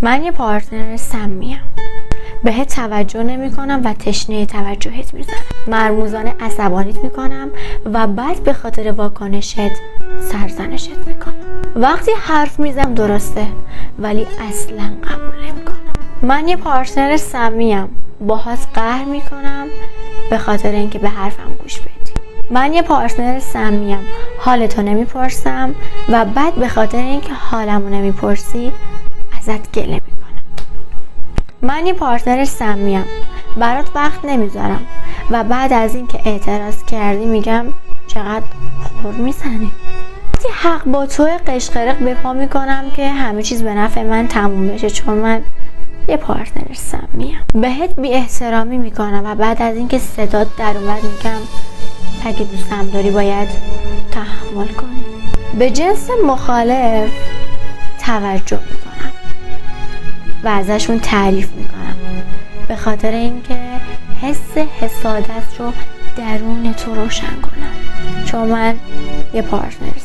من یه پارتنر سمیم، بهت توجه نمی کنم و تشنه توجهت میزنم، مرموزانه عصبانیت میکنم و بعد به خاطر واکنشت سرزنشت میکنم. وقتی حرف میزنم درسته ولی اصلا قبول نمیکنم. من یه پارتنر سمیم، باهات قهر میکنم به خاطر اینکه به حرفم گوش بدی. من یه پارتنر سمیم، حالتو نمیپرسم و بعد به خاطر اینکه حالمو نمیپرسی ازت گله میکنم. من یه پارتنر سمیم، برات وقت نمیذارم و بعد از اینکه اعتراض کردی میگم چقدر خور میزنی. وقتی حق با تو قشقرق به پا میکنم که همه چیز به نفع من تموم بشه، چون من یه پارتنر سمیم. بهت بی احترامی میکنم و بعد از اینکه صدات در اومد میگم اگه دوستم داری باید تحمل کنی. به جنس مخالف توجه میکنم و ازشون تعریف میکنم به خاطر اینکه حس حسادت رو درون تو روشن کنم، چون من یه پارتنر